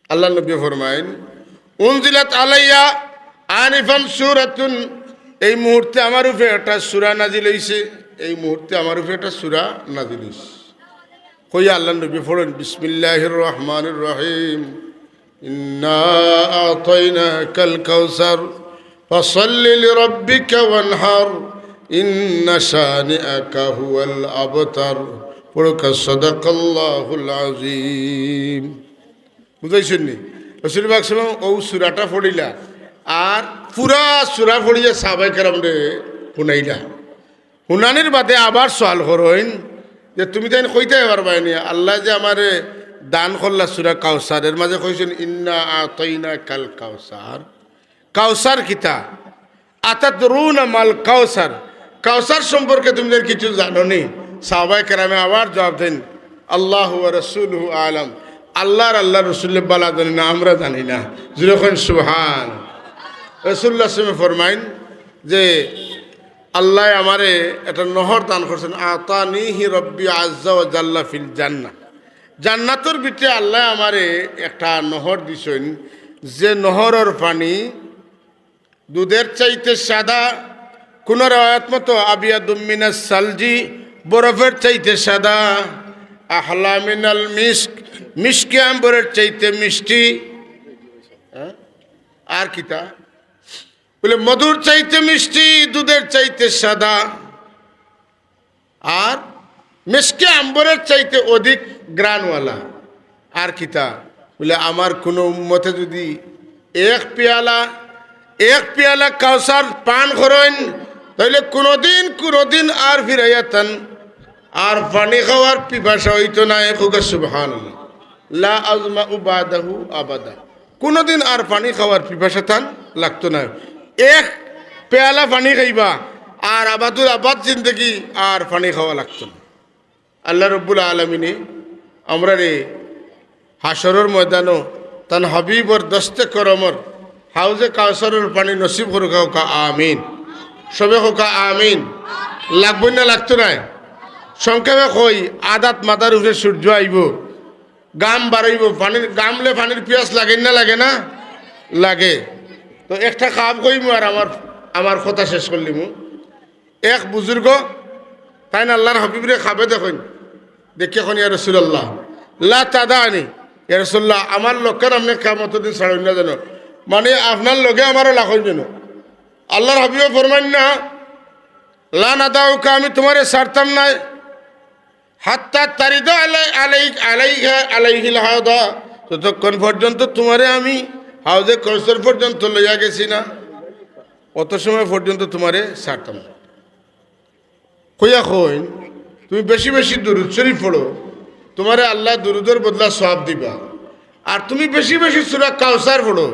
আল্লাহ নবী ফরমাইন উনজিলাত আলাইয়া আনিফান সূরাতুন, এই মুহূর্তে আমার উপরে একটা সূরা নাজিল হইছে, এই মুহূর্তে আমার উপরে একটা সূরা নাজিল হইছে। কইয়া আল্লাহ নবী পড়েন বিসমিল্লাহির রহমানির রহিম ইন্না আতাইনাকাল কাউসার ফাসাল্লি লিরাব্বিকা ওয়ানহার ইন্না শানিআকা হুয়াল আবতার। পড়ুকা সাদাকাল্লাহুল আযীম। বুঝাইছেন নি? রাসূল পাক সাল্লাল্লাহু আলাইহি ওয়াসাল্লাম ও সূরাটা পড়িলা আর পুরা সূরা পড়িয়া সাহাবায়ে কেরামরে শুনাইলা। শুনানির বাদে আবার সওয়াল করেন যে তুমি তাই কইতে পারবানি আল্লাহ যে আমারে দান করলা সূরা কাউসারের মাঝে কইছেন ইন্না আতাইনাকাল কাউসার। কাউসার কিতা? আতাদরুনা মাল কাউসার, কাউসার সম্পর্কে তুমি কিছু জানো নি? সাহাবায়ে কেরামে আবার জবাব দেন আল্লাহু ওয়া রাসূলুহু আলাম, আল্লাহ রসুল্লাহ বালা জানি না, আমরা জানি না। যখন সুবহান রাসূলুল্লাহ সাল্লাল্লাহু আলাইহি ফরমাইন যে আল্লাহ আমারে একটা নহর দান করছেন, আতানিহি রব্বি আজ্জা ওয়া জাল্লা ফিল জান্নাহ। জান্নাতের ভিতরে আল্লাহ আমারে একটা নহর দিছেন, যে নহরের পানি দুধের চাইতে সাদা, কোন রায়াত মতো আবিয়াদুম মিনাস সালজি, বরফের চাইতে সাদা, আহলা মিনাল মিস্ক, মিষ্টি আম্বরের চাইতে মিষ্টি, আর কিতা বলে মধুর চাইতে মিষ্টি, দুধের চাইতে সাদা, আর মিষ্টি আম্বরের চাইতে অধিক গ্রানওয়ালা। আর কিতা বলে আমার কোনো উম্মতে যদি এক পেয়ালা কাউসার পান করেন তাহলে কোনোদিন আর ফিরাইয়াতান আর পানি খাওয়ার পিপাসা হইতো না। একুকা সুবহানাল্লাহ, লা আজমাউ বাদাহু আবাদা, কোনোদিন আর পানি খাওয়ার পিপাসা তান লাগতো না। এক পেয়ালা পানি খাইবা আর আবাদুল আবাদ জিন্দগি আর পানি খাওয়া লাগতো না। আল্লাহ রব্বুল আলামিনে আমরা রে হাসরের ময়দানও তান হাবিবর দস্তে করমর হাউজে কাউসারের পানি নসিব করুক, হোকা আমিন। সবে হোকা আমিন। লাগবই না লাগতো না? সংক্ষেপে কই আদাত মাথার উপরে সূর্য আইব, গাম বাড়াইব, পানির গামলে পানির পিয়াস লাগে না লাগে না? লাগে। তো একটা কাম কইম আর আমার কথা শেষ করলিমু। এক বুজুর্গ তাই না আল্লাহর হাবিবরে খাবে দেখুন, দেখি এখন ইয়া রাসূলুল্লাহ লা তাদানি, ইয়া রাসূলুল্লাহ আমার লোকের আপনি কিয়ামত দিন ছাড়ুন না যেন, মানে আপনার লগে আমারও লাখই যেন। আল্লাহর হাবিবে ফরমান না লা নাদাউকা, আমি তোমারে ছাড়তাম না হাত্তা তারিদা আলাইহিল হাওদা, ততক্ষণ পর্যন্ত তোমারে আমি হাউজে কাউসার পর্যন্ত লইয়া গেছি না, অত সময় পর্যন্ত তোমারে ছাড়তাম না। কইয়া কইন তুমি বেশি বেশি দুরূদ শরীফ পড়ো, তোমারে আল্লাহ দুরূদের বদলা সওয়াব দিবা। আর তুমি বেশি বেশি সূরা কাউসার পড়ো,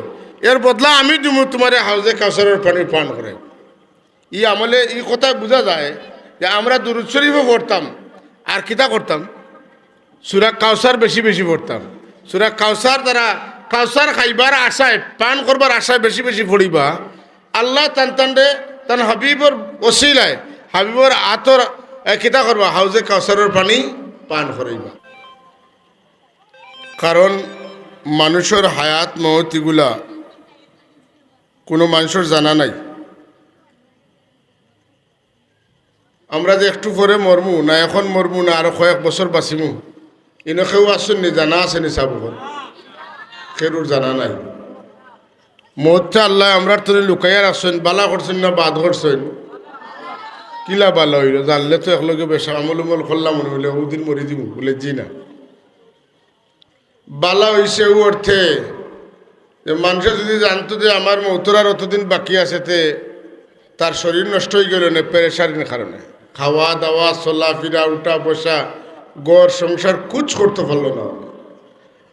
এর বদলা আমি দিব তোমারে হাউজে কাউসারের পানি পান করে। ই আমলে এই কথা বোঝা যায় যে আমরা দুরূদ শরীফও পড়তাম আর কিতা করতাম, সূরা কাউসার বেশি বেশি পড়তাম। সূরা কাউসার দ্বারা কাউসার খাইবার আশায়, পান করবার আশায় বেশি বেশি পড়িবা। আল্লাহ তান হাবিবর ওসিলায় হাবিবর আতর কিতা করবা, হাউজে কাউসারের পানি পান করাইবা। কারণ মানুষের হায়াত মওত এগুলা কোনো মানুষের জানা নাই। আমরা যে একটু পরে মরমু না, এখন মরমু না আরো কয়েক বছর বাঁচিমু, এনে কেউ আসছেন নি? জানা আছে নি? চাবু কেউর জানা নাই। মরতে আল্লাহ আমরা তোরে লুকাইয়া রাখছেন, বালা করছেন না বাদ করছেন? কিলা বালা হইল? জানলে তো একলগে বেশা আমল উমল করলাম মনে হইলে ওদিন মরি দিব বলে জি না। বালা হইছে ও অর্থে যে মানুষে যদি জানতো যে আমার মৌতরার অতদিন বাকি আছে, তে তার শরীর নষ্ট হয়ে গেল না পেরেশানির কারণে। খাওয়া দাওয়া চলা ফিরা উঠা বসা গড় সংসার কুচ করতে পারলো না।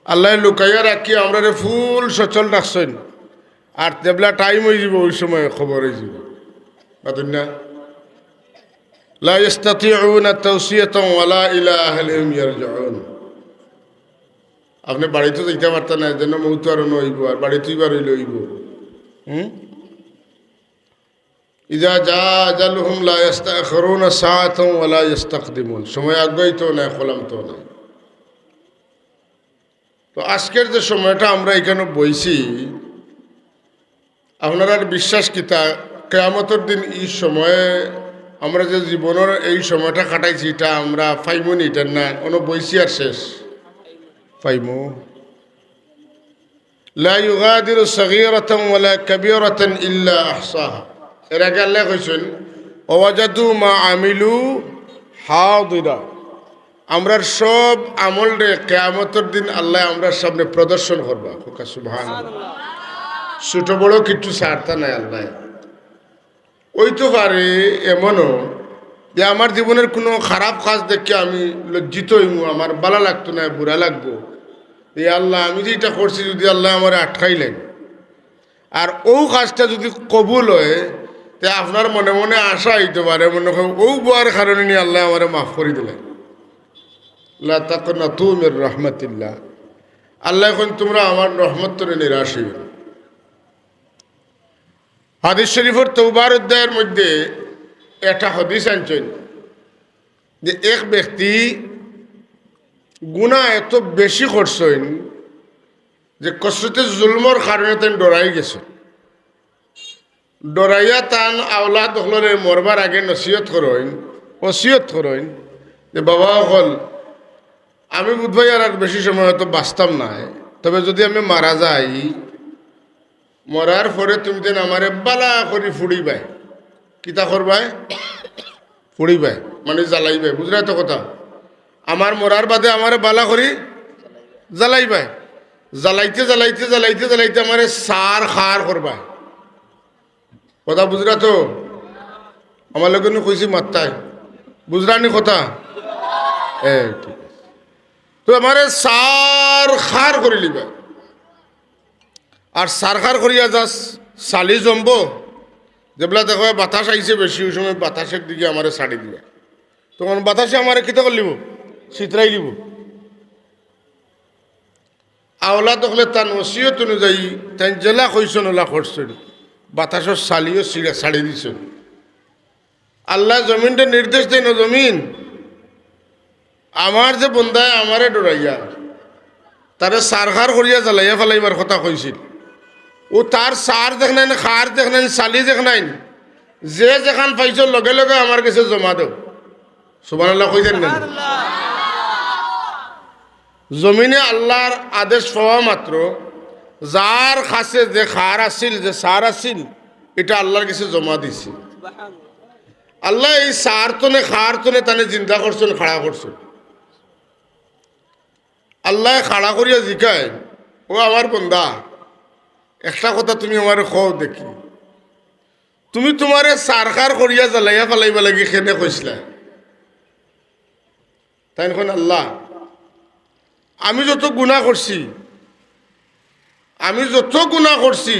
আল্লাহ লুকাইয়া রাখি আমরা ফুল সচল রাখছেন, আর যেবলা টাইম হয়ে যাব ওই সময় খবর হয়ে যাব। বুঝলেন না? লা ইস্তাতিউনা তাওসিয়াতান ওয়ালা ইলা আহলিহিম ইয়ারজিউন। আপনি বাড়িতে যাইতে পারতেন না, যেন মৌত আর নইব, আর বাড়িতেই বার হইলে হইব। ইজা জা আজালুহুম লা ইস্তাখিরুনা সাআতান ওয়ালা ইস্তাকদিমুন। সময় আগেই তো না, খোলাম তো না। তো আজকের যে সময়টা আমরা এখানে বইছি, আপনারা বিশ্বাস কিতা কিয়ামতের দিন এই সময়ে আমরা যে জীবনের এই সময়টা কাটাইছি এটা আমরা পাইমু নি? এটা না কোনো বইছি আর শেষ পাইমু? লা ইউগাদিরু সগীরাতান ওয়ালা কাবীরাতান ইল্লা আহসাহা। এর আগে আল্লাহ কইছেন ওয়াজাদু মা আমিলু হাদিরা। আমরার সব আমল রে কিয়ামতের দিন আল্লাহ আমরার সামনে প্রদর্শন করবা। সুবহানাল্লাহ। ছোট বড় কিছু ছাড়তা নাই আল্লাহ। ওইতো পারে এমনও যে আমার জীবনের কোনো খারাপ কাজ দেখে আমি লজ্জিত হইমু, আমার ভালো লাগতো না, বুড়া লাগবো। এই আল্লাহ আমি যে এটা করছি যদি আল্লাহ আমার আটকাইলেন, আর ও কাজটা যদি কবুল হয় তে আপনার মনে মনে আশা হইতে পারে মনে হয় ও বুয়ার কারণে নিয়ে আল্লাহ আমার মাফ করে দিলেন। লা তাকনাতু মির রাহমাতিল্লাহ। আল্লাহ এখন তোমরা আমার রহমত থেকে নিরাশ হইবে। হাদিস শরীফের তওবার অধ্যায়ের মধ্যে একটা হাদিস আনছেন যে এক ব্যক্তি গুনাহ এত বেশি করছেন যে কসরতে জুলমর কারণে তাই ডরাই গেছে। ডরাইয়া তান আওলাদ হলরে মরবার আগে ওসিয়ত করেন যে বাবা হল আমি বুধবাই আর বেশি সময় হয়তো বাঁচতাম না, তবে যদি আমি মারা যাই, মরার পরে তুমি যেন আমারে বালা করি ফুড়িবাই। কিতা করবাই? ফুড়িবাই মানে জ্বালাইবাই। বুঝলাই তো কথা? আমার মরার বাদে আমারে বালা করি জ্বালাইবাই। জ্বালাইতে জ্বালাইতে জ্বালাইতে জ্বালাইতে আমারে সার খার করবাই। কথা বুঝরা তো? আমার লোক কইছি মাত্তায় বুঝরানি কথা। ঠিক আছে। তো আমারে সার খার করে লিবা। আর সার খার করিয়া যাস চালি জমব, যেবেলা দেখো বাতাস আইছে বেশি, ওই সময় বাতাসের দিকে আমারে ছাড়ি দিবা। তখন বাতাসে আমারে কিতা করে লিব? চিত্রাই লিব। আওলা তখলে তার ওসিয়ত অনুযায়ী তাই জেলা কইসন ওলা করছেন, বাতাসের চালিও ছাড়ি দিছেন। আল্লাহ জমিনটা নির্দেশ দেন, জমিন আমার যে বন্ধায় আমারে ডরাইয়া তারে সারখার করিয়া জ্বালাইয়া ফেলাইবার কথা কইছিল, ও তার সার দেখ নাই, খার দেখ নাই, চালি দেখ নাই, যে যেখান পাইছ লগে লগে আমার কাছে জমা দেও। সুবহানাল্লাহ কই দেন না? জমিনে আল্লাহর আদেশ পাওয়া মাত্র যার কাছে যে খার আসিল, যে সার আসিল, এটা আল্লাহর কাছে জমা দিছে। আল্লাহ এই সার তনে খার তনে তানে চিন্তা করছেন, খাড়া করছেন। আল্লাহ খাড়া করিয়া জিকায়, ও আমার বন্দা একটা কথা তুমি আমার খাও দেখি, তুমি তোমারে সারখার করিয়া জ্বালাইয়া ফেলাইবা লাগি খেনে কইসলা। তাই এখন আল্লাহ আমি যত গুনাহ করছি,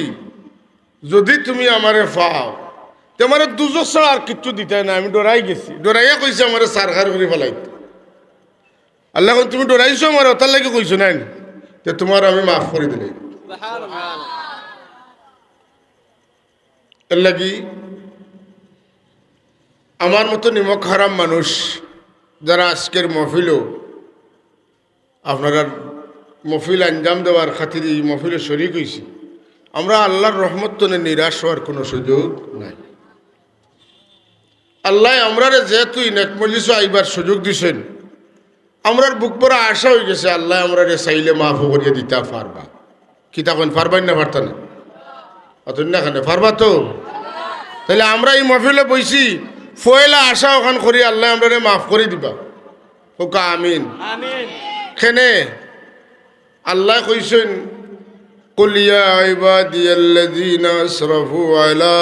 যদি তুমি আমারে পাও তোমার দুজো ছাড়া আর কিচ্ছু দিতে না। আমি ডরাই গেছি, ডরাইয়া কইছে আমার সারখার করে ফেলাইতে। আল্লাহ তুমি ডরাইছো আমার, ওটার লাগে কইছো নাই যে তোমার আমি মাফ করে দিলে। এর লাগি আমার মতো নিমক হারাম মানুষ যারা আজকের মহফিলও আপনারা মহফিল আঞ্জাম দেওয়ার খাতির এই মহফিলে শরীক হয়েছি, আমরা আল্লাহর রহমত তনে নিরাশ হওয়ার কোনো সুযোগ নাই। আল্লাহ আমরারে যেহেতু নেক মজলিস আইবার সুযোগ দিছেন, আমরার বুক পরা আশা হয়ে গেছে আল্লাহ আমরারে চাইলে মাফ করিয়ে দিতে পারবা। কি তখন পারবাই না? পারতা না? অতন না খানে পারবা তো? তাহলে আমরা এই মহফিলে বইছি ফয়লা আশা ওখান করি আল্লাহ আমরারে মাফ করে দিবা। হোকা আমিন। খেনে আল্লাহ কইছেন কুল ইয়া ইবাদিয়াল্লাযীনা আসরাফু আলা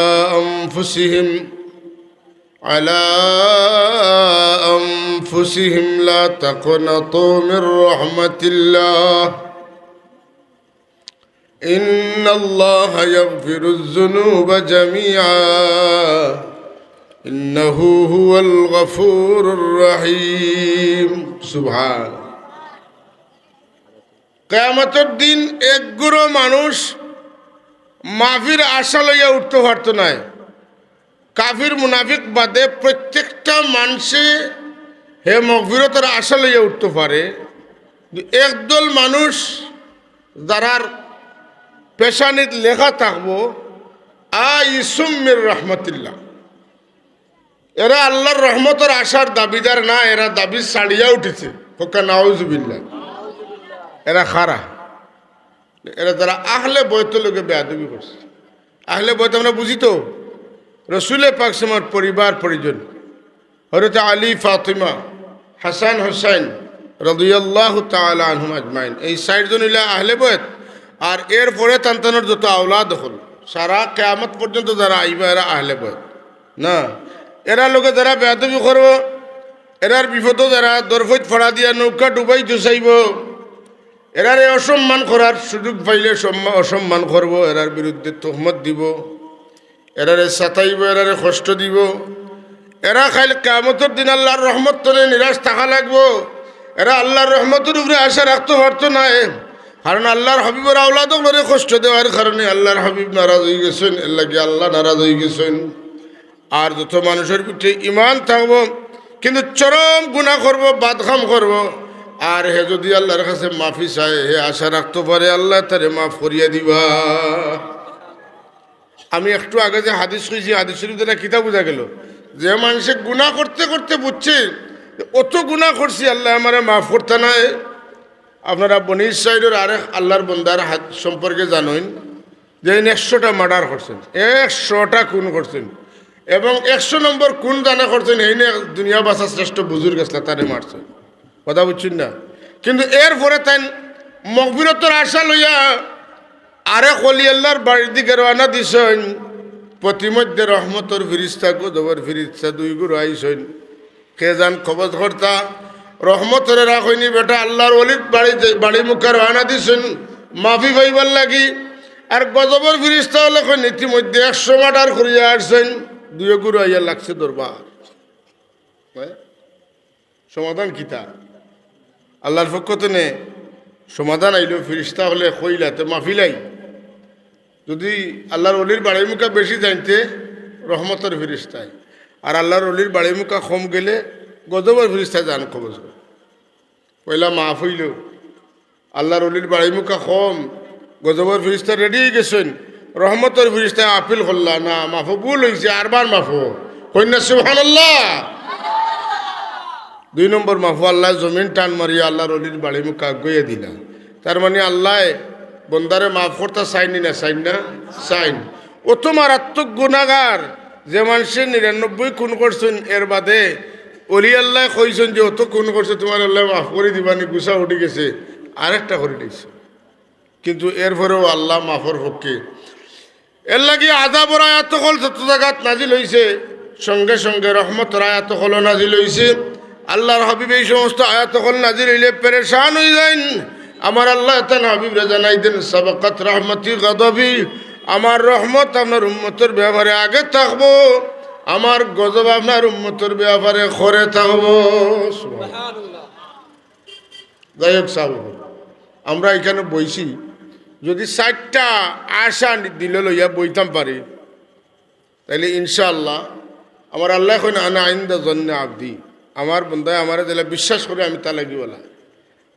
আনফুসিহিম লা তাকনাতু মির রাহমাতিল্লাহ ইন্নাল্লাহা ইয়াগফিরুয যুনুবা জামিআ ইন্নাহু হুয়াল গফুরুর রহিম। সুবহান। কিয়ামতের দিন একগুলো মানুষ মাফির আশা লইয়া উঠতে পারত না। কাফির মুনাফিক বাদে প্রত্যেকটা মানুষে হে মগফিরতের আশা লইয়া উঠতে পারে। একদল মানুষ যারার পেশানিত লেখা থাকবো আইসুমির রহমতুল্লাহ, এরা আল্লাহর রহমতের আশার দাবিদার না, এরা দাবি ছাড়িয়া উঠেছে। হোকা নাউজুবিল্লাহ। এরা খারা, এরা যারা আহলে বয়ত লোকে বেয়াদবি করছে। আহলে বয়ত আমরা বুঝি তো, রসুলে পাক সাল্লাল্লাহু আলাইহি পরিবার পরিজন, হযরত আলী, ফাতিমা, হাসান, হুসাইন রাদিয়াল্লাহু তাআলা আনহুম আজমাইন, এই ৬০ জন হইলা আহলে বয়ত। আর এর পরে তান্তানোর যত আওলাদ হল সারা কিয়ামত পর্যন্ত যারা আইবা এরা আহলে বয়ত না। এরা লোকে যারা বেয়াদবি করব, এরার বিপদ যারা দরফত ফড়া দিয়া নৌকা ডুবাই চাইব, এরারে অসম্মান করার সুযোগ পাইলে অসম্মান করব, এরার বিরুদ্ধে তহমত দিব, এরারে সাতাইব, এরারে কষ্ট দিব। এরা খাইলে কিয়ামতের দিন আল্লাহর রহমত তলে নিরাশ থাকা লাগবো। এরা আল্লাহর রহমতের উপরে আশা রাখতে পারতো না, কারণ আল্লাহর হাবিবের আওলাদকে কষ্ট দেওয়ার কারণে আল্লাহর হাবিব নারাজ হয়ে গেছেন, এর লাগে আল্লাহ নারাজ হয়ে গেছেন। আর যত মানুষের পিঠে ইমান থাকবো কিন্তু চরম গুনাহ করব, বাদখাম করব, আর হে যদি আল্লাহর কাছে মাফি চায়, হে আশা রাখতে পারে আল্লাহ তারে মাফ করিয়া দিবা। আমি একটু আগে যে হাদিস কইছি, হাদিস শরীফ দ্বারা কিতাব বোঝা গেল যে মানুষে গুনাহ করতে করতে বুঝছে অত গুনাহ করছি, আল্লাহ আমারে মাফ করতে নাই। আপনারা বনি ইসরাইলের আরেক আল্লাহর বন্দার হাত সম্পর্কে জানেন যে 100টা মার্ডার করছেন, 100টা খুন করছেন, এবং 100 নম্বর খুন জানা করছেন, এই নিয়ে দুনিয়া বাঁচা শ্রেষ্ঠ বুজুর্গ আসলা তারে মারছেন। কথা বুঝছেন না? কিন্তু এরপরে তাই মগফিরতর আশা লইয়া আরেক ওলি আল্লাহর বাড়ির দিকে রওনা দিছেন। প্রতিমধ্যে রহমতর ফিরিস্তা, গজবর ফিরিস্তা দুই গুরু আইসেন। কে যান কবজ কর্তা রহমতর রাখইনি বেটা আল্লাহর ওলির বাড়ি মুখে রওনা দিছেন মাফি পাইবার লাগি। আর গজবর ফিরিস্তা হলে ইতিমধ্যে 100 মার্ডার করিয়া আসছেন। দুই গুরু আইয়া লাগছে দরবার। সমাধান কিতা? আল্লাহর পক্ষ থেকে সমাধান আইল। ফিরিস্তা হলে কইলাতে মাফিলাই, যদি আল্লাহর অলির বাড়ির মুখা বেশি জানতে রহমতের ফিরিস্তায়, আর আল্লাহর অলির বাড়ির মুখা কম গেলে গজবের ফিরিস্তায় যান কবজ। পয়লা মাফ হইল, আল্লাহর অলির বাড়ির মুখা কম, গজবের ফিরিস্তা রেডি হয়ে গেছেন, রহমতের ফিরিস্তায় আপিল করলা না, মাফো ভুল হয়েছে, আরবার মাফো কন্যা সুবহানাল্লাহ। 2 নম্বর মাফু আল্লাহ জমিন টান মারিয়া আল্লাহর অলির বাড়ি মুখা গইয়ে দিলা। তার মানে আল্লাহ বন্দারে মাফ করতে চাইনি না, চাইন না চাইন। অত মারাত্মক গুণাগার যে মানুষের 99 খুন করছেন, এর বাদে অলি আল্লাহ কইছেন যে অত খুন করছে তোমার আল্লাহ মাফ করে দিবানি, গুছা উঠে গেছে, আরেকটা করে দিয়েছে। কিন্তু এরপরেও আল্লাহ মাফর পক্ষে। এর লাগি আযাবর আয়াত হল যত জায়গাত নাজিল হয়েছে, সঙ্গে সঙ্গে রহমতের আয়াত হল নাজিল হয়েছে। আল্লাহর হাবিব এই সমস্ত আয়াত হল নাজিল হইলে পেরেশান হয়ে যান। আমার আল্লাহ তান হাবিবরে জানাই দেন সাবাকাত রহমতি গদবি, আমার রহমত আপনার উম্মতের ব্যাপারে আগে থাকবো, আমার গজব আপনার উম্মতের ব্যাপারে খরে থাকবো। যাই হোক সাহেব, আমরা এখানে বইছি, যদি 60টা আশা দিলে লইয়া বইতাম পারি, তাইলে ইনশাআল্লাহ আমার আল্লাহ এখন আনা আইন্দা জন্য আবদি, আমার বন্ধায় আমার যেটা বিশ্বাস করে আমি তা লাগি বলা।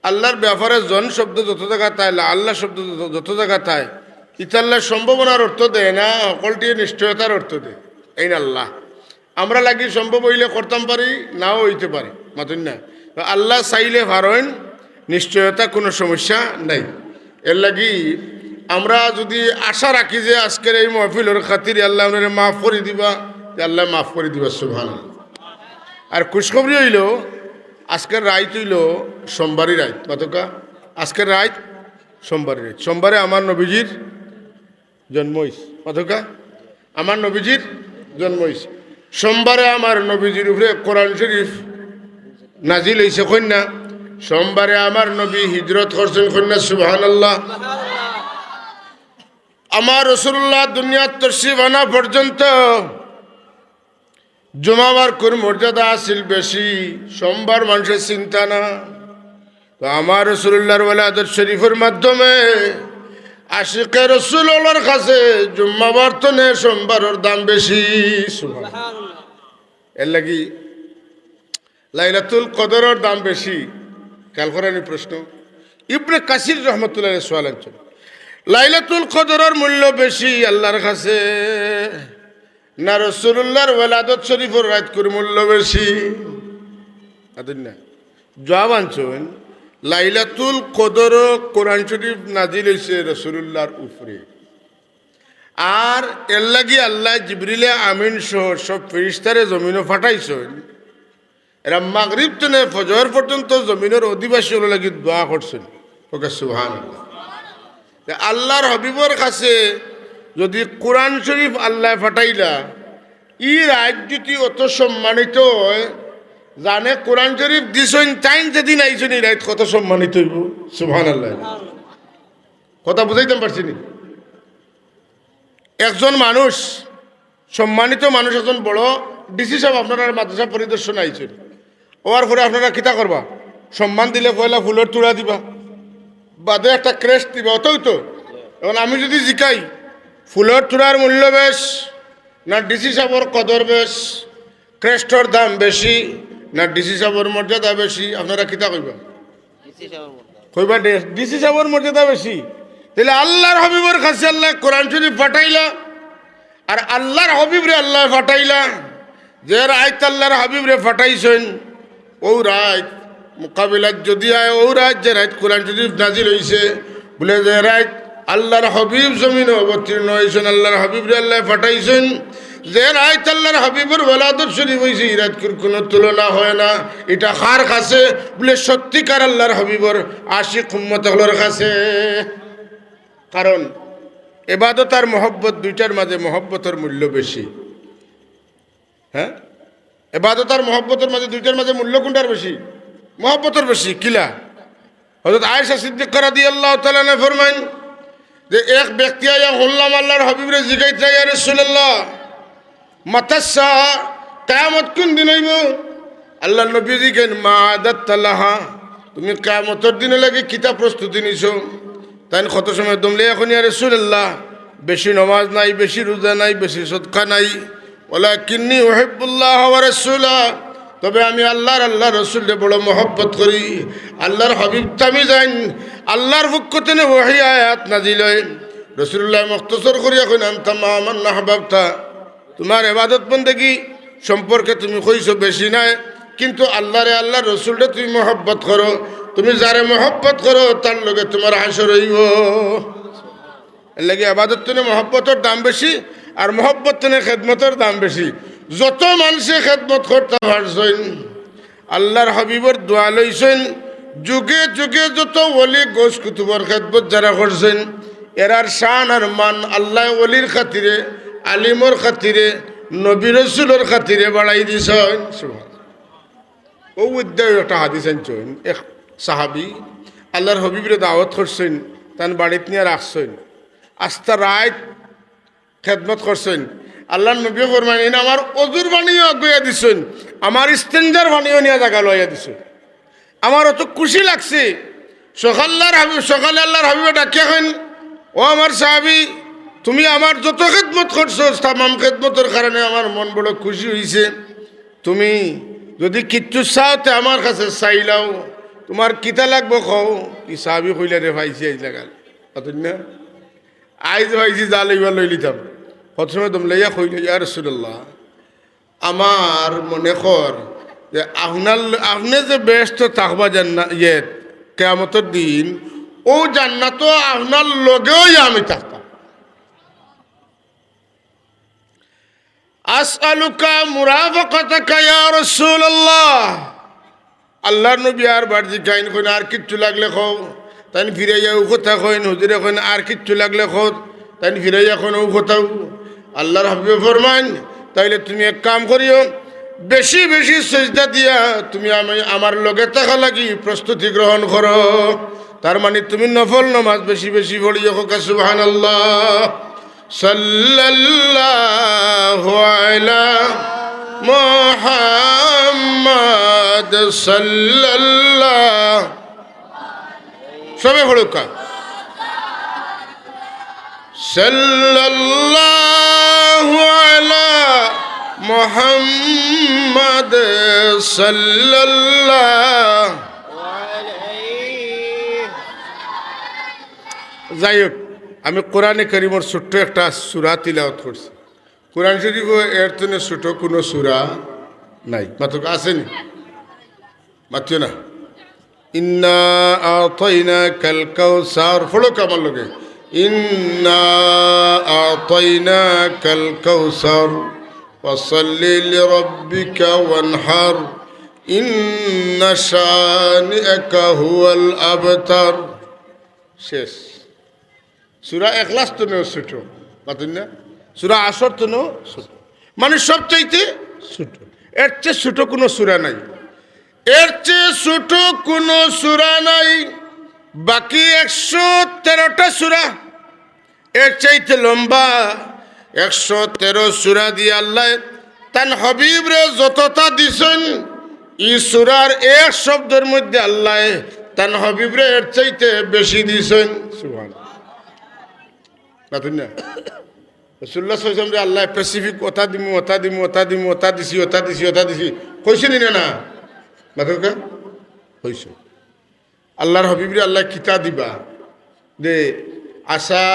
আল্লাহর ব্যাপারে জন শব্দ যত জায়গা তাই, আল্লাহ শব্দ যত জায়গা তাই, ইতাল্লাহ সম্ভাবনার অর্থ দেয় না, সকলটি নিশ্চয়তার অর্থ দেয়। এই না আল্লাহ আমরা লাগি সম্ভব হইলে করতাম পারি, নাও হইতে পারে, মাতুন না। আল্লাহ চাইলে পারেন, নিশ্চয়তা কোনো সমস্যা নাই। এর লাগি আমরা যদি আশা রাখি যে আজকের এই মাহফিলের খাতিরে আল্লাহ আপনারা মাফ করে দিবা, আল্লাহ মাফ করে দিবা সুবহানাল্লাহ। আর খুশখবরি হইল আজকের রাইত হইল সোমবারই রাইত, কতকা আজকের রাইত সোমবারই রাইত। সোমবারে আমার নবীজির জন্ম হইছে, কতকা আমার নবীজির জন্ম হইছে। সোমবারে আমার নবীজির উপরে কোরআন শরীফ নাজিল হইছে কন্যা। সোমবারে আমার নবী হিজরত করছেন কন্যা সুবহানাল্লাহ। আমার রাসূলুল্লাহ দুনিয়ার তশরিফ আনা পর্যন্ত জুমাবার কোন মর্যাদা আসিল বেশি, সোমবার মানুষের চিন্তা না। তো আমার রাসূলুল্লাহর ওয়ালাদত শরীফের মাধ্যমে আশিকে রাসূলুল্লাহর কাছে জুম্মাবার তো নে সোমবারের দাম বেশি সুবহানাল্লাহ। এর লাগি লাইলাতুল কদরের দাম বেশি। খেয়াল করেন প্রশ্ন, ইবনে কাসির রহমতুল্লাহ সোয়াল আনছেন লাইলাতুল কদরের মূল্য বেশি আল্লাহর কাছে না রাসূলুল্লাহর ওয়ালাদত শরীফের রাত করে মূল্য বেশি? আদুন না জবাব আনছেন লাইলাতুল কদর কোরআন শরীফ নাজিল হয়েছে রাসূলুল্লাহর উপরে, আর এর লাগি আল্লাহ জিবরিলে আমিন সহ সব ফেরেশতারে জমিনও ফাটাইছেন। এরা মাগরিব থেকে ফজর পর্যন্ত জমিনের অধিবাসী হলো লাগি দোয়া করছেন। ওকে সুবহানাল্লাহ। আল্লাহর হাবিবর কাছে যদি কোরআন শরীফ আল্লাহ ফাটাইলা ই রাত যদি অত সম্মানিত হয়, জানে কোরআন শরীফ দিছেন তাই যেদিন আইছেন এই রাত কত সম্মানিত হইব। সুবহানাল্লাহ। কথা বুঝাইতে পারছি নি? একজন মানুষ সম্মানিত মানুষ, একজন বড় ডিসি সাহেব আপনার মাদ্রাসা পরিদর্শন আইছেন, ওর পরে আপনারা কিতা করবা? সম্মান দিলে পয়লা ফুলের তুলা দিবা, বাদে একটা ক্রেস্ট দিবা, অতই তো। এখন আমি যদি জিকাই ফুলের তুলার মূল্য বেশ না ডিসি সাহেবের কদর বেশ, ক্রেস্টর দাম বেশি না ডিসি সাহেবের মর্যাদা বেশি, আপনারা কিতা কইবা? কইবা ডিসি সাহেবের মর্যাদা বেশি। তাহলে আল্লাহর হাবিবের কাছে আল্লাহ কোরআন শরীফ পাঠাইলা, আর আল্লাহর হাবিবরে আল্লাহ পাঠাইলা। যে রাত আল্লাহর হাবিবরে পাঠাইছেন ও রাত মোকাবিলাত যদি আয় ও রাত যে রাত কোরআন শরীফ নাজিল হয়েছে, বলে যে রাত আল্লাহর হাবিব জমিনে অবতীর্ণ হয়েছেন, আল্লাহর হাবিবরে আল্লাহ পাঠাইছেন। যে রাত আল্লাহর হাবিবের ওয়ালাদত শরীফ হয়েছে এই রাত কোনো তুলনা হয় না। এটা কার কাছে? বলে সত্যিকার আল্লাহর হাবিবর আশিক উম্মতের কাছে। কারণ এবাদত আর মহব্বত দুইটার মাঝে মহব্বতের মূল্য বেশি। হ্যাঁ, এবাদত আর মহব্বতের মাঝে দুইটার মাঝে মূল্য কোনটার বেশি? মহব্বতের বেশি। কিলা? হযরত আয়েশা সিদ্দিকা রাদিয়াল্লাহু তাআলা আনহা ফরমান যে এক ব্যক্তি আয়া হল্লাম আল্লাহর হাবিবরে জিগাইতে ইয়া রাসূলুল্লাহ মাতাসা, কিয়ামত কোন দিন হইব? আল্লাহর নবী জিগেন মা আদাত্তালাহা, তুমি কিয়ামতের দিনে লাগি কিতা প্রস্তুতি নিছো? তাই কত সময় দমলে এখন ইয়া রাসূলুল্লাহ বেশি নামাজ নাই, বেশি রোজা নাই, বেশি সদকা নাই, ওয়ালাকিন্নী উহিব্বুল্লাহ ওয়া রাসূলা, তবে আমি আল্লাহ রসুলকে বড় মহব্বত করি। আল্লাহর হাবিব তামি যাইন আল্লাহর পক্ষ থেকে ওহী আয়াত নাজিল হয়। রাসূলুল্লাহ মুখতসর করিয়া কইন আনতা মা মান আহবাবতা, তোমার ইবাদত বন্দেগী সম্পর্কে তুমি কইছো বেশি নাই, কিন্তু আল্লাহর রসুলকে তুমি মহব্বত করো। তুমি যারে মহব্বত করো তার লগে তোমার হাসর হইব। এর লাগে ইবাদত থেকে মহব্বতের দাম বেশি, আর মহব্বত থেকে খেদমতের দাম বেশি। যত মানুষে খেদমত করতে পারছেন, আল্লাহর হাবিবর দোয়া লইছেন, যুগে যুগে যত ওলি গোস কুতুবর খেদমত যারা করছেন, এরার শান আর মান আল্লাহ ওলির খাতিরে, আলিমর খাতিরে, নবী রসুলের খাতিরে বাড়াই দিছেন। ও উদ্যায় একটা হাদিস আনছেন, এক সাহাবি আল্লাহর হাবিবরে দাওয়াত করছেন, তার বাড়িতে নিয়ে রাখছেন, আস্তা রাত খেদমত করছেন। আল্লাহ নবী ফরমাইন আমার অজুর বাণীও আগুয়া দিছেন, আমার ইস্তেঞ্জার বাণীও নিয়ে জায়গা লইয়া দিছেন। আমার অত খুশি লাগছে। সকালে আল্লাহর হাবিবে ডাকিয়া কইন, ও আমার সাহাবি, তুমি আমার যত খেদমত করছো তামাম খেদমতের কারণে আমার মন বড় খুশি হয়েছে। তুমি যদি কিচ্ছু চাওতে আমার কাছে চাইলাও, তোমার কিতা লাগবো কও। কি সাহাবি কইলা রে ভাইছি আইজ লাগাল অতন না আইজ ভাইছি যা লইবার লই লিতাম। কত সময় দম লইয়া কইল ইয়া রাসূলুল্লাহ, আমার মনে কর যে আপনি যে ব্যস্ত থাকবা জান্নাত কিয়ামতের দিন, ও জান্নাত আপনার লগেও আমি থাকতাম। আসআলুকা মুরাফাকাতাকা ইয়া রাসূলুল্লাহ। আল্লাহর নবী আর বাড়ি গাইন কইন আর কিচ্ছু লাগলে খাও, তাই ফিরাইয়া ও কথা কইন, হুজুরে কইন আর কিচ্ছু লাগলে খাও, তাই ফিরাইয়া কোন ও কথাও। আল্লাহর হাবিব ফরমান তাইলে তুমি এক কাম করিও, বেশি বেশি সিজদা দিয়া তুমি আমার লগে থাকা লাগি প্রস্তুতি গ্রহণ করো। তার মানে তুমি নফল নামাজ বেশি বেশি পড়িও। সুবহানাল্লাহ। সাল্লাল্লাহু আলা মুহাম্মাদ সাল্লাল্লাহু সবে পড়ুকা সাল্লাল্লাহু আলা মুহাম্মাদ সাল্লাল্লাহু আলাইহি যাই হোক, আমি কোরআনে কারিমর ছোট্ট একটা সূরা তিলাওয়াত করছি। কোরআন শরীফ এর জন্য ছোট কোনো সূরা নাই, মাত্র আসেনি, মাত্র না। ইন্না আতাইনাকাল কাউসার, ফলো কামার লগে, ইন্না আতাইনাকাল কাউসার ফাসাল্লি লিরাব্বিকা ওয়ানহার ইন্না শানিআকা হুয়াল আবতার। শেষ। সূরা ইখলাস তো ছোট, মাত্র না। সূরা আসর তো ছোট, মানে সবচাইতে ছোট। এর চেয়ে ছোট কোনো সূরা নাই, এর চেয়ে ছোট কোনো সূরা নাই। বাকি 113টা সূরা এর চাইতে লম্বা। 113 সূরা দিয়ে আল্লাহ তান হাবিবরে যতটা দিছেন, এই সূরার এক শব্দের মধ্যে আল্লাহ তান হাবিবরে এর চাইতে বেশি দিছেন। সুবহানাল্লাহ। না রাসূলুল্লাহ সাল্লাল্লাহু আলাইহি ওয়াসাল্লাম আল্লাহ স্পেসিফিক ওটা দিমু, ওটা দিমু, ওটা দিমু, ওটা দিছি, ওটা দিছি, ওটা দিছি কইছেন না? মাথা হইছে। আল্লাহর হাবিবরে আল্লাহ কিতা দিবা দে, আসা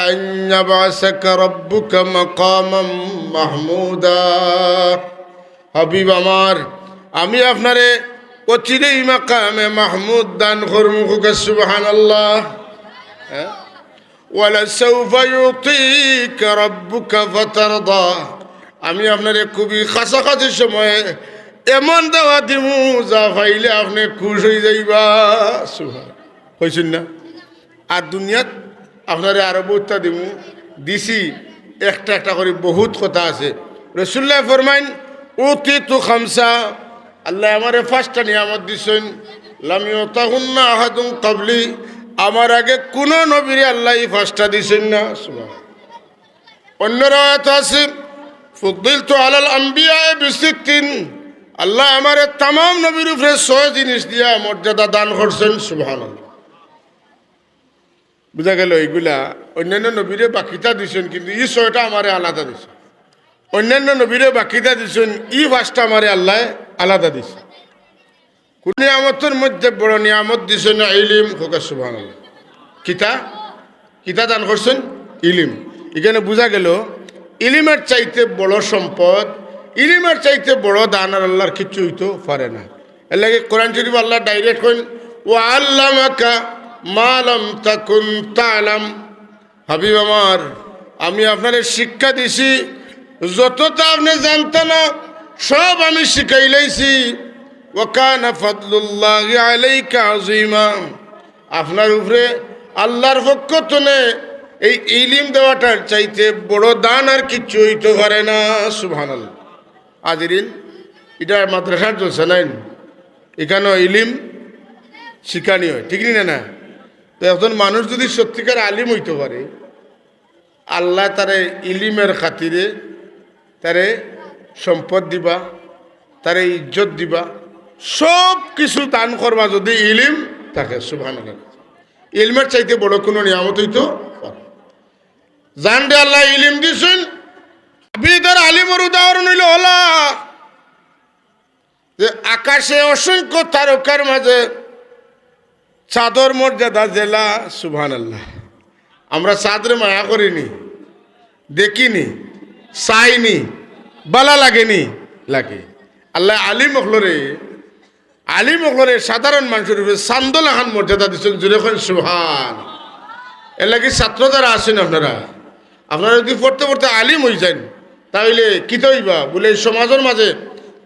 আন ইয়াবআসাকা রাব্বুকা মাকামাম মাহমুদা। হাবিব আমার, আমি আপনারে অচিরেই মাকামে মাহমুদ দান করমু। সুবহানাল্লাহ। হ্যাঁ, ওয়ালাসাউফা ইউতিকা রাব্বুকা ফাতারদা। আমি আপনারে খুবই কাছাকাছি সময়ে এমন দেওয়া দিমু যা পাইলে আপনি খুশ হয়ে যাইবা। হয়েছেন না? আর দুনিয়াত আপনারে আরো বহুতটা দিমু, দিছি একটা একটা করে বহুত কথা আছে। রাসূলুল্লাহ ফরমাইন উতিতু খামসা, আল্লাহ আমারে 5টা নিয়ামত দিছেন, লাম ইউতাহুন্না আহাদুন ক্বাবলি, আমার আগে কোন নবীরে আল্লাহ এই 5টা দিছেন না। সুবহানাল্লাহ। অন্য রায়াত আছে ফুদ্দিলতু আলাল আম্বিয়া বিসিত্তিন, আল্লাহ আমারে तमाम নবীর উপরে 6 জিনিস দিয়া মর্যাদা দান করছেন। সুবহানাল্লাহ। বুঝা গেল? এইগুলা অন্যান্য নবীরে বাকিটা দিছেন, কিন্তু এই 6টা আমারে আলাদা দিছে। অন্যান্য নবীরে বাকিটা দিছেন, এই 5টা আমারে আল্লাহ আলাদা দিছে। কোন নিয়ামতের মধ্যে বড় নিয়ামত দিছেন ইলম। সুবহানাল্লাহ। কিতা দান করছেন? ইলম। এখানে বুঝা গেল ইলমের চাইতে বড় সম্পদ, ইলমের চাইতে বড় দান আর আল্লাহর কিচ্ছু হইতে পারে না। এর লাগে কোরআন শরীফ আল্লাহ ডাইরেক্ট করেন, ওয়া আল্লামাকা মা লাম তাকুন তা'লাম। হাবিব আমার, আমি আপনারে শিক্ষা দিছি যতটা আপনি জানতেন না সব আমি শিখাইলাইছি। ওয়া কানা ফাদলুল্লাহি আলাইকা আযীমা, আপনার উপরে আল্লাহর পক্ষ থেকে এই ইলম দেওয়াটার চাইতে বড় দান আর কিচ্ছু হইতে পারে না। সুবহানাল্লাহ। হাজিরিন, এটা মাদ্রাসার জলসা নাই, এখানেও ইলিম শিখানি হয়, ঠিক না? তো একজন মানুষ যদি সত্যিকার আলিম হইতে পারে, আল্লাহ তারে ইলিমের খাতিরে তারে সম্পদ দিবা, তারে ইজ্জত দিবা, সব কিছু দান করবা যদি ইলিম থাকে। সুবহানাল্লাহ। ইলমের চাইতে বড় কোনো নিয়ামত হইতো জান দে আল্লাহ ইলিম দিছেন। বিদার আলিমের উদাহরণ হইল হলা যে আকাশে অসংখ্য তারকার মাঝে চাঁদর মর্যাদা জেলা। সুবহানাল্লাহ। আমরা চাঁদরে মায়া করিনি, দেখিনি, চাইনি, বালা লাগেনি, লাগে। আল্লাহ আলিম হলরে সাধারণ মানুষের উপরে চান্দলাহান মর্যাদা দিচ্ছেন। জুড়ে করেন সুবহান। এর লাগে ছাত্র যারা আছেন আপনারা যদি পড়তে পড়তে আলিম হয়ে যান, তাহলে কি তৈবা বলে এই সমাজের মাঝে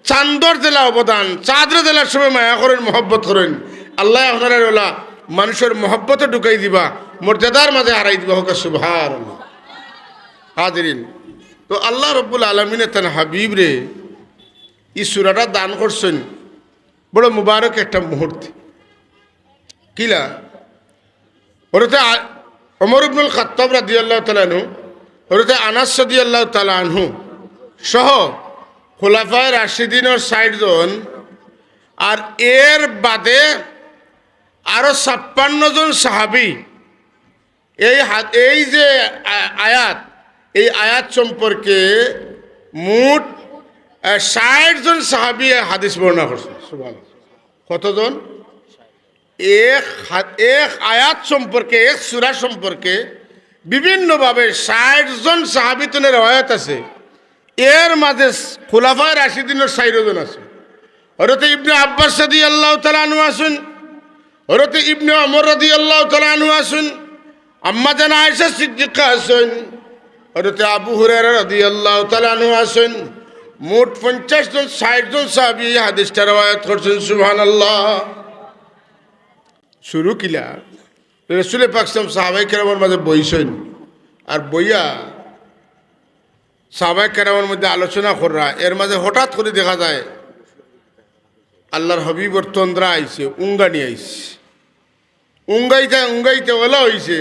চান্দর জেলা অবদান, চাঁদরে জেলার সময় মায়া করেন, মহব্বত করেন। আল্লাহ আপনারা ওলা মানুষের মহব্বতে ঢুকাই দিবা, মর্যাদার মাঝে হারাই দিবা। হোক সুবহানাল্লাহ। হাজিরিন, তো আল্লাহ রব্বুল আলমিনে তান হাবিব রে এই সূরাটা দান করছেন বড় মুবারক একটা মুহূর্ত। কিলা হরতে ওমর ইবনুল খাত্তাব রাদিয়াল্লাহু তাআলা আনহু, হরতে আনাস রাদিয়াল্লাহু তাআলা আনহু সহ খোলাফায়ে রাশিদিনের 60 জন, আর এর বাদে আরো 56 জন সাহাবী এই যে আয়াত, এই আয়াত সম্পর্কে মোট 60 জন সাহাবী হাদিস বর্ণনা করছেন। সুবহানাল্লাহ। কতজন? এক আয়াত সম্পর্কে, এক সূরা সম্পর্কে বিভিন্নভাবে ৬০ জন সাহাবিতনের রওয়ায়াত আছে। এর মাঝে খুলাফায়ে রাশিদিনের ৪ জন আছে। হযরত ইবনে আব্বাস রাদিয়াল্লাহু তাআলা আনহু আছেন, হযরত ইবনে ওমর রাদিয়াল্লাহু তাআলা আনহু আছেন, আম্মা জান আয়েশা সিদ্দিকা আছেন, হযরত আবু হুরায়রা রাদিয়াল্লাহু তাআলা আনহু আছেন। মোট ৫০ জন ৬০ জন সাহাবী এই হাদিসটা রওয়ায়াত করছেন। সুবহানাল্লাহ। শুরু কিলা রাসূল পাক সাহাবায়ে কেরামের মাঝে বইছেন, আর বইয়া সাহাবায়ে কেরামের মধ্যে আলোচনা করা। এর মাঝে হঠাৎ করে দেখা যায় আল্লাহর হাবিবর তন্দ্রা আইছে, উঙ্গানি আইছে। উঙ্গাইতে ওলা হয়েছে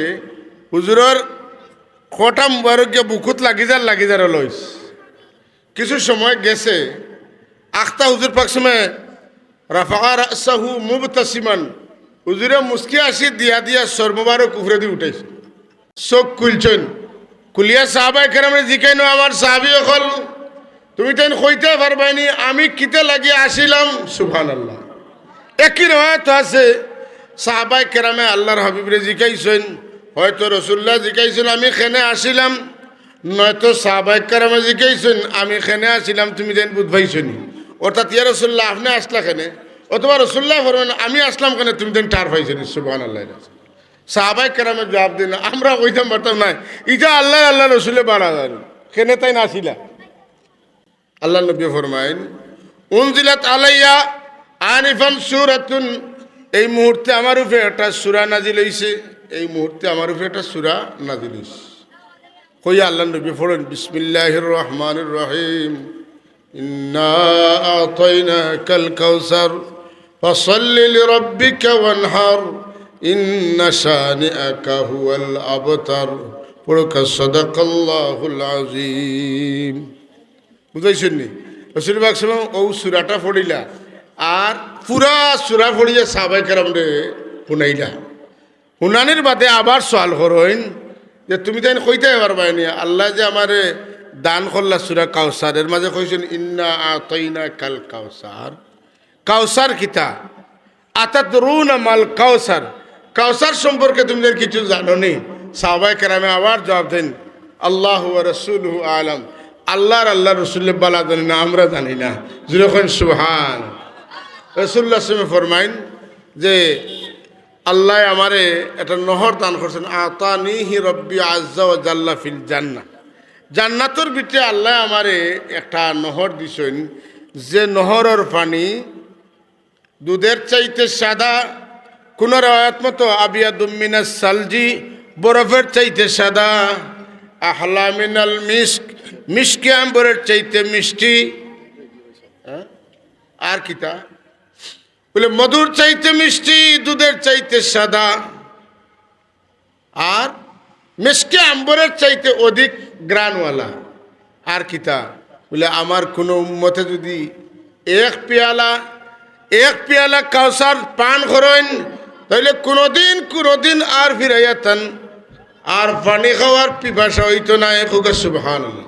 হুজুরের কটা মুবারক বুকুত লাগিজার ওলা হয়েছে। কিছু সময় গেছে, আখতা হুজুর পাক সময় রাফা রাসাহু মুবতাসিমান, হুজুরে মুস্কি আসি দিয়া সর মুবারক উপরে দিয়ে উঠাইছে। চোখ খুলছেন, খুলিয়া সাহাবায়ে কেরামে জিকাইনো, আমার সাহাবী হল তুমি তাই কইতে পারবানি আমি কিতে লাগিয়ে আসিলাম। সুবহানাল্লাহ। একই রওয়ায়াত আছে সাহাবায়ে কেরামে আল্লাহর হাবিবরে জিকাইছেন, হয়তো রাসূলুল্লাহ জিকাইছেন আমি খেনে আসিলাম, নয়তো সাহাবায়ে কেরামে জিকাইছেন আমি খেনে আসিলাম তুমি দেন বুঝ পাইছনি। অর্থাৎ ইয়া রাসূলুল্লাহ আপনি আসলা কেনে, অথবা রাসূলুল্লাহ ফরমান আমি আসলাম কেনে তুমি দেন টার পাইছনি। সুবহানাল্লাহ। সাহাবায়ে কেরামে জবাব দিন আমরা কইতাম পারতাম না, ইটা আল্লাহ রাসূলে বাড়া যান খেনে তাই নাছিলা। আল্লাহ নবী ফরমাইন উনজিলাত আলাইয়া আনিফান সূরাতুন, এই মুহূর্তে আমার উপরে একটা সূরা নাজিল হইছে, এই মুহূর্তে আমার উপরে একটা সূরা নাজিল হইছে। কইয়া আল্লাহ নবী পড়েন বিসমিল্লাহির রহমানির রহিম ইন্না আতাইনাকাল কাউসার ফাসাল্লি লিরাব্বিকা ওয়ানহার ইন্না শানিআকা হুয়াল আবতার। পড়কা সাদাকাল্লাহুল আযীম। বুঝাইছেন নি? রাসূল পাক সাল্লাল্লাহু আলাইহি ওয়াসাল্লাম ও সূরাটা পড়িলা আর পুরা সূরা পড়িয়া সাহাবায়ে কেরামরে শুনাইলা। শুনানির বাদে আবার সওয়াল করেন যে তুমি তাই কইতে পারবানি আল্লাহ যে আমারে দান করলা সূরা কাউসার, এর মাঝে কইছেন ইন্না আতাইনাকাল কাউসার। কাউসার কিতা? আতাদরুনা মাল কাউসার, কাউসার সম্পর্কে তুমি কিছু জানো নি? সাহাবায়ে কেরামে আবার জবাব দেন আল্লাহু ওয়া রাসূলুহু আলাম, আল্লাহ রসুল্লাহ বালা জানি না, আমরা জানি না। যখন সুবহান। রাসূলুল্লাহ সাল্লাল্লাহু আলাইহি ফরমাইন যে আল্লাহ আমারে একটা নহর দান করছেন, আতানিহি রব্বি আজ্জা ওয়া জাল্লা ফিল জান্নাহ। জান্নাতের ভিতরে আল্লাহ আমারে একটা নহর দিছেন, যে নহরের পানি দুধের চাইতে সাদা, কোন রাওয়ায়াত মতো আবিয়াদুম মিনাস সালজি, বরফের চাইতে সাদা, আহলা মিনাল মিস্ক, মিষ্টি আম্বরের চাইতে মিষ্টি, আর কিতা বলে মধুর চাইতে মিষ্টি, দুধের চাইতে সাদা, আর মিষ্টি আম্বরের চাইতে অধিক গ্রানওয়ালা। আর কিতা বলে আমার কোনো উম্মতে যদি এক পেয়ালা কাউসার পান করেন তাহলে কোনোদিন আর ফিরাইয়াতান আর পানি খাওয়ার পিপাসা হইতো না। একুকা সুবহানাল্লাহ।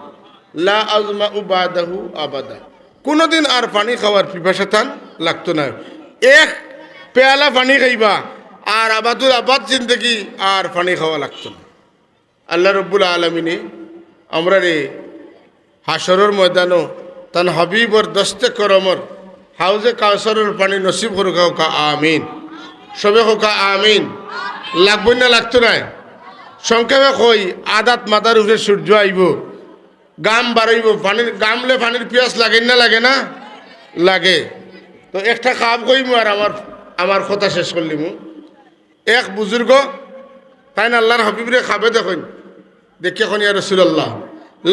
লা আজমা বাদাহু আবাদা, কোনোদিন আর পানি খাওয়ার পিপাসা তান লাগতো না। এক পেয়ালা পানি খাইবা আর আবাদুল আবাদ জিন্দগি আর পানি খাওয়া লাগতো না। আল্লাহ রব্বুল আলমিনে আমরা রে হাসরের ময়দানও তান হাবিবর দস্তে করমর হাউজে কাউসারের পানি নসিব করুক, হোকা আমিন। সবে হোকা আমিন। লাগবই না লাগতো না? সংক্ষেপে কই আদাত মাথার উপরে সূর্য আইব, গাম বাড়াইব, পানির গামলে পানির পিয়াস লাগে না লাগে না? লাগে। তো একটা কাম কইমু আর আমার কথা শেষ করলিমু। এক বুজুর্গ তাই না আল্লাহর হাবিবরে খাবে দেখুন, দেখি এখন ইয়া রাসূলুল্লাহ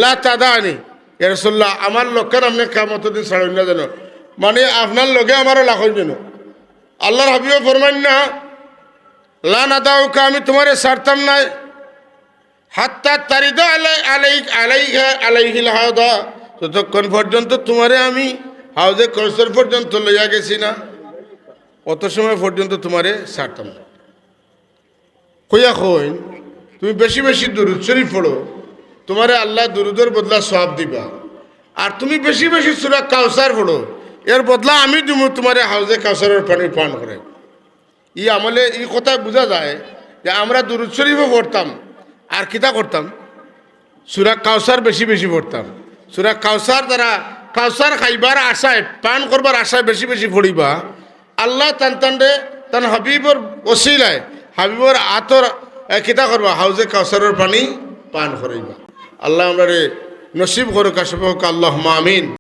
লা তাদানি, ইয়া রাসূলুল্লাহ আমার লোকের আপনি কিয়ামতের দিন ছাড়ুন না যেন, মানে আপনার লগে আমারও লাখন যেন। আল্লাহর হাবিবে ফরমান না লা নাদাউকা, আমি তোমারে ছাড়তাম না হাত্তা তারিদা আলাইহিল হাওদা, ততক্ষণ পর্যন্ত তোমারে আমি হাউজে কাউসার পর্যন্ত লইয়া গেছি না, অত সময় পর্যন্ত তোমারে ছাড়তাম না। কইয়া কইন তুমি বেশি বেশি দুরূদ শরীফ পড়ো, তোমারে আল্লাহ দুরূদের বদলা সওয়াব দিবা। আর তুমি বেশি বেশি সূরা কাউসার পড়ো, এর বদলা আমি দিব তোমারে হাউজে কাউসারের পানি পান করে। ই আমলে এই কথা বোঝা যায় যে আমরা দুরূদ শরীফও পড়তাম আর কিতা করতাম সূরা কাউসার বেশি বেশি পড়তাম সূরা কাউসার দ্বারা কাউসার খাইবার আশায় পান করবার আশায় বেশি বেশি পড়িবা আল্লাহ তানতান্ডে তান হাবিবর ওসিলায় হাবিবর আতর কিতা করবা হাউজে কাউসারের পানি পান করাইবা আল্লাহ আমরা নসিব করুক আশফাক আল্লাহুম্মা আমিন।